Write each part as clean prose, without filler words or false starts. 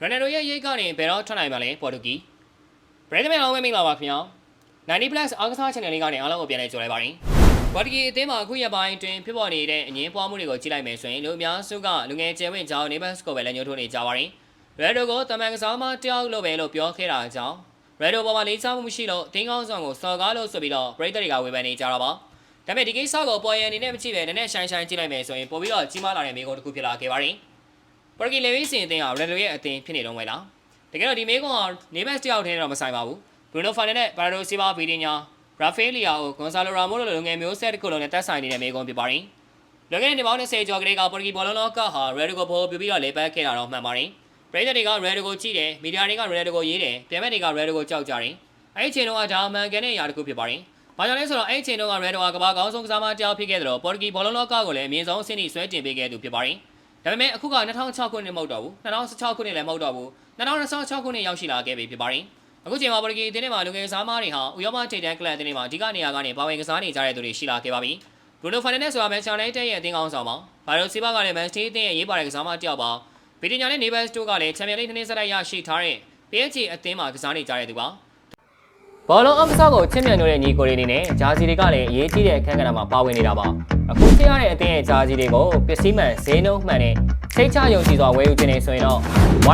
Ronaldo ရဲ့ရိတ်ကနေဘယ်တော့ထွက်နိုင်မှာလဲပေါ်တူဂီပရိသတ်များအားလုံးမင်္ဂလာပါခင်ဗျာ90 plus အားကစား channel လေးကနေအားလုံးကိုပြန်လည်ကြိုဆိုလိုက်ပါရစေပေါ်တူဂီအသင်းမှာအခုရက်ပိုင်းအတွင်းဖြစ်ပေါ်နေတဲ့အငင်းပွားမှုတွေကိုကြည့်လိုက်မယ်ဆိုရင်လူအများစုကလူငယ်ကျယ်ဝင့်ကြောင်း Neighbors ကိုပဲလက်ညှိုးထိုးနေကြပါရင် Ronaldo ကိုတမန်ကစားမတယောက်လို့ပဲလို့ပြောခဲ့တာကြောင့် Ronaldo ပေါ်မှာလေးစားမှုမရှိလို့တင်းကောင်းဆောင်ကိုစော်ကားလို့ဆိုပြီးတော့ပရိသတ်တွေကဝေဖန်နေကြတာပါဒါပေမဲ့ဒီကိစ္စကိုပေါ်ရန်အနေနဲ့မကြည့်ပဲနည်းနည်းရှိုင်းရှိုင်းကြည့်လိုက်မယ်ဆိုရင်ပိုပြီးတော့ကြီးမားလာတဲ့မိကုံတစ်ခုဖြစ်လာခဲ့ပါတယ်ပေါ်တူဂီလေဝိစင်အသင်းဟာ Ronaldo ရဲ့အသင်းဖြစ်နေတော့မယ်လားတကယ်တော့ဒီမေကွန်ဟာနေဘက်တယောက်ထဲတော့မဆိုင်ပါဘူးဘရူနိုဖာနန်နဲ့ဘာရိုစီဘာဗီဒီညာရာဖေးလီယာကိုဂွန်ဆာလိုရာမိုလိုလူငယ်မျိုးဆက်တစ်ခုလုံးနဲ့တက်ဆိုင်နေတဲ့မေကွန်ဖြစ်ပါတယ်လွန်ခဲ့တဲ့နှစ်ပေါင်း20ကျော်ကလေးကပေါ်တူဂီဘောလုံးလောကဟာရယ်ဒိုကိုပို့ပြီးတော့လေပတ်ခဲ့တာတော့မှန်ပါတယ်ပရိသတ်တွေကရယ်ဒိုကိုကြည့်တယ်မီဒီယာတွေကရယ်ဒိုကိုရေးတယ်ပြန်မဲ့တွေကရယ်ဒိုကိုကြောက်ကြတယ်အဲ့ဒီချိန်တော့ဒါမှန်ကန်တဲ့အရာတစ်ခုဖြစ်ပါတယ်ဘာကြောင့်လဲဆိုတော့အဲ့ဒီချိန်တော့ရယ်ဒိုကကမ္ဘာကောင်းဆုံးကစားမတယောက်ဖြစ်ခဲ့တယ်လို့ပေါ်တူဂီဘောလုံးလောကကိုလည်းအမြင့်ဆုံးအဆင့်ထိဆွဲတင်ပေးခဲ့သူဖြစ်ပါတယ်ဒါပေမဲ့အခုက2006ခုနှစ်မဟုတ်တော့ဘူး2016ခုနှစ်လည်းမဟုတ်တော့ဘူး2026ခုနှစ်ရောက်ရှိလာခဲ့ပြီဖြစ်ပါတယ်အခုချိန်မှာပေါ်တူဂီအသင်းထဲမှာလူငယ်ကစားမတွေဟာဥရောပထိပ်တန်းကလပ်အသင်းတွေမှာအဓိကနေရာကနေပါဝင်ကစားနေကြတဲ့သူတွေရှိလာခဲ့ပါပြီဘရူနိုဖာနန်နဲ့ဆိုတာမန်ချက်စတာယူနိုက်တက်ရဲ့အသင်းကောင်းဆောင်ပါဘာရိုစီဘာကလည်းမန်ချက်စတာအသင်းရဲ့ရေးပါတဲ့ကစားမတယောက်ပါဗီဒီညာနဲ့နေဘတ်စတိုကလည်းချန်ပီယံလိနှစ်နှစ်ဆက်တိုက်ရရှိထားတဲ့ PSG အသင်းမှာကစားနေကြတဲ့သူပါဘောလုံးအကစားကိုချစ်မြတ်လို့တဲ့ညီကိုတွေအနေနဲ့ဂျာစီတွေကလည်းအရေးကြီးတဲ့အခန်းကဏ္ဍမှာပါဝင်နေတာပါအခုသိရတဲ့အသင်းရဲ့ဂျာစီတွေကိုပစ္စည်းမှန်ဈေးနှုန်းမှန်နဲ့စိတ်ချယုံကြည်စွာဝယ်ယူခြင်းနေဆိုရင်တော့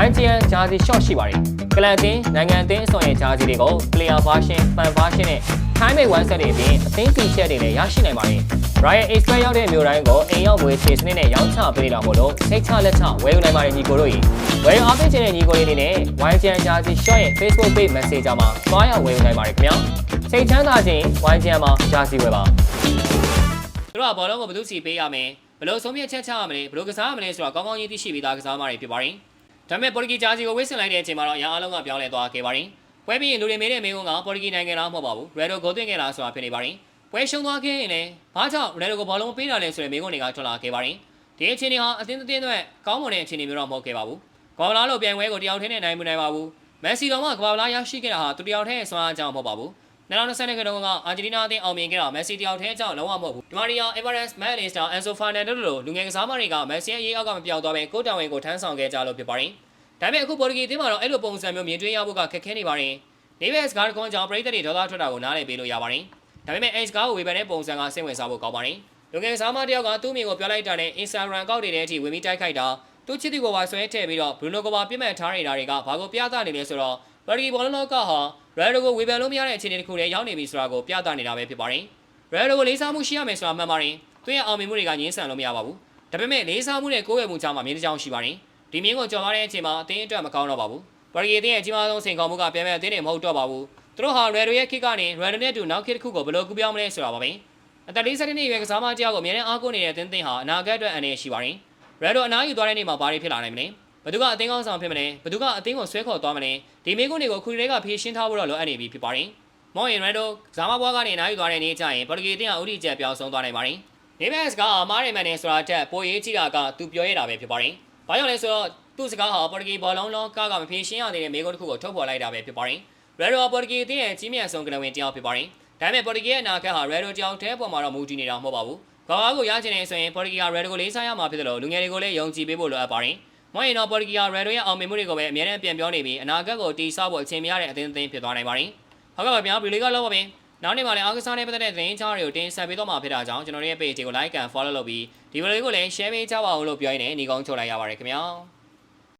YGN ဂျာစီ short ရှိပါတယ်ကလပ်အသင်းနိုင်ငံအသင်းဆိုရင်ဂျာစီတွေကို player version, fan version နဲ့ time made one set တွေအပြင်အသင်း t-shirt တွေလည်းရရှိနိုင်ပါတယ် Royal Express ရောက်တဲ့မျိုးတိုင်းကိုအိမ်ရောက်ဝယ်ချေစနစ်နဲ့ရောင်းချပေးတာမို့လို့စိတ်ချလက်ချဝယ်ယူနိုင်ပါတယ်ညီကိုတို့ကြီးဝယ်ယူအားပေးခြင်းတဲ့ညီကိုတွေအနေနဲ့ YGN ဂျာစီ short ရဲ့ Facebook page Messenger မှာတွားရောက်ဝယ်ယူနိုင်ပါတယ်ခင်ဗျာစိတ်ချမ်းသာခြင်း YGN မှာဂျာစီဝယ်ပါတို့ကဘောလုံးကိုဘယ်သူစီပေးရမလဲဘယ်လိုဆုံးဖြတ်ချက်ချရမလဲဘယ်လိုကစားရမလဲဆိုတာကောင်းကောင်းကြီးသိရှိပြီးသားကစားမတွေဖြစ်ပါတယ်ဒါပေမဲ့ပေါ်တူဂီဂျာစီကိုဝစ်ဆင်လိုက်တဲ့အချိန်မှာတော့ရအားလုံးကပြောင်းလဲသွားခဲ့ပါတယ်ပွဲပြီးရင်လူတွေမေးတဲ့မေးခွန်းကပေါ်တူဂီနိုင်ငံလားမဟုတ်ပါဘူးရယ်ဒိုကိုသွင်းခဲ့လားဆိုတာဖြစ်နေပါတယ်ပွဲရှုံးသွားခဲ့ရင်လည်းဘာကြောင့်ရယ်ဒိုကိုဘောလုံးပေးတာလဲဆိုတဲ့မေးခွန်းတွေကထွက်လာခဲ့ပါတယ်ဒီအခြေအနေဟာအသင်းအတွက်ကောင်းမွန်တဲ့အခြေအနေမျိုးတော့မဟုတ်ခဲ့ပါဘူးကဘာလာလို့ပြိုင်ပွဲကိုတယောက်တည်းနဲ့နိုင်မှုနိုင်ပါဘူးမက်ဆီတော်မှကဘာလာရရှိခဲ့တာဟာသူတယောက်တည်းဆွမ်းအားကြောင့်မဟုတ်ပါဘူး2020ခုနှစ်ကအာဂျင်တီးနားအသင်းအောင်မြင်ခဲ့တာမက်ဆီတယောက်တည်းအကြောင်းလုံးဝမဟုတ်ဘူးဒီမာရီယာ အေဗာရက်စ် မက်လင်စတာ အန်ဆိုဖာနန်ဒိုလိုလူငယ်ကစားမတွေကမက်ဆီရဲ့အရေးအောက်ကမပြောင်းသွားပဲကိုတောင်ဝင်ကိုထမ်းဆောင်ခဲ့ကြလို့ဖြစ်ပါတယ်ဒါပေမဲ့အခုပေါ်တူဂီအသင်းမှာတော့အဲ့လိုပုံစံမျိုးမြင်တွေ့ရဖို့ကခက်ခဲနေပါတယ်နေဘက်စကားကွန်ကြောင့်ပရိသတ်တွေဒေါသထွက်တာကိုနားလည်ပေးလို့ရပါတယ်ဒါပေမဲ့အဲ့စကားကိုဝေဖန်တဲ့ပုံစံကစိတ်ဝင်စားဖို့ကောင်းပါတယ်လူငယ်ကစားမတယောက်ကသူ့မိကိုပြောလိုက်တာနဲ့ Instagram အကောင့်တွေထဲအထိဝင်ပြီးတိုက်ခိုက်တာသူ့ချစ်သူကိုပါဆွဲထည့်ပြီးတော့ဘရူနိုကိုပါပြစ်မှတ်ထားနေတာတွေကဘာကိုပြသနေလဲဆိုတော့ပေါ်တူဂီဘောလုံးလောကဟာရယ်ဒိုကိုဝေဖန်လို့မရတဲ့အခြေအနေတစ်ခုတည်းရောက်နေပြီဆိုတာကိုပြသနေတာပဲဖြစ်ပါတယ်ရယ်ဒိုကိုလေးစားမှုရှိရမယ်ဆိုတာမှန်ပါတယ်သူ့ရဲ့အောင်မြင်မှုတွေကငြင်းဆန်လို့မရပါဘူးဒါပေမဲ့လေးစားမှုနဲ့ကိုယ်ရည်မှုကြားမှာမြင်းတစ်ကြောင်ရှိပါတယ်ဒီမြင်းကိုကြော်သွားတဲ့အချိန်မှာအသင်းအတွက်မကောင်းတော့ပါဘူးပေါ်တူဂီအသင်းရဲ့အကြီးမားဆုံးစိန်ခေါ်မှုကပြန်မဲ့အသင်းတွေမဟုတ်တော့ပါဘူးသူတို့ဟာရယ်ဒိုရဲ့ခစ်ကနေရယ်ဒိုနဲ့အတူနောက်ခစ်တစ်ခုကိုဘယ်လိုကူပြောင်းမလဲဆိုတာပါပဲအသက်40နှစ်အရွယ်ကစားမတယောက်ကိုအမြဲတမ်းအားကိုးနေတဲ့အသင်းဟာအနာဂတ်အတွက်အန္တရာယ်ရှိပါတယ်ရယ်ဒိုအနားယူသွားတဲ့နေ့မှာဘာတွေဖြစ်လာနိုင်မလဲဘသူကအသင်းကောင်းဆောင်ဖြစ်မလဲဘသူကအသင်းကိုဆွဲခေါ်သွားမလဲဒီမိကုန်းတွေကိုခုတည်းကဖြေရှင်းထားဖို့တော့လိုအပ်နေပြီဖြစ်ပါတယ်မော်ရင်ရယ်ဒိုဇာမဘွားကနေနားယူသွားတဲ့နေ့ကျရင်ပေါ်တူဂီအသင်းဟာဥတီချက်ပြောင်းဆုံးသွားနိုင်ပါတယ်နေဘက်စ်ကအမားရမန်နဲ့ဆိုတာတက်ပိုရေးကြည့်တာကသူပြောရတာပဲဖြစ်ပါတယ်ဘာကြောင့်လဲဆိုတော့သူ့စကားဟာပေါ်တူဂီဘောလုံးလောကမဖြေရှင်းရတဲ့မိကုန်းတစ်ခုကိုထုတ်ဖော်လိုက်တာပဲဖြစ်ပါတယ်ရယ်ဒိုပေါ်တူဂီအသင်းရဲ့ကြီးမြတ်ဆုံးကနဝင်တယောက်ဖြစ်ပါတယ်ဒါပေမဲ့ပေါ်တူဂီရဲ့အနာဂတ်ဟာရယ်ဒိုတယောက်တည်းပေါ်မှာတော့မူတည်နေတာမဟုတ်ပါဘူးကဘာကိုရချင်နေဆိုရင်ပေါ်တူဂီကရယ်ဒိုကိုလေးစားရမှာဖြစ်တယ်လို့လူငယ်တွေကိုလည်းယုံကြည်ပေးဖို့လိုအပ်ပါတယ်မော်ရင်တော့ပေါ်တူဂီကရယ်ဒိုရဲ့အောင်မြင်မှုတွေကိုပဲအများနဲ့ပြန်ပြောနေပြီးအနာဂတ်ကိုတီးဆောက်ဖို့အချိန်မရတဲ့အသင်းဖြစ်သွားနိုင်ပါတယ်ဟုတ်ကဲ့ပါဗျာဗီဒီယိုကလောက်ပါပဲနောက်နေ့မှာလည်းအားကစားနဲ့ပတ်သက်တဲ့သတင်းချားတွေကိုတင်ဆက်ပေးတော့မှာဖြစ်တာကြောင့်ကျွန်တော်ရဲ့ page ကို like and follow လုပ်ပြီးဒီဗီဒီယိုလေးကိုလည်း share ပေးကြပါဦးလို့ပြောရင်းနဲ့ညီကောင်းချုပ်လိုက်ရပါတယ်ခင်ဗျာ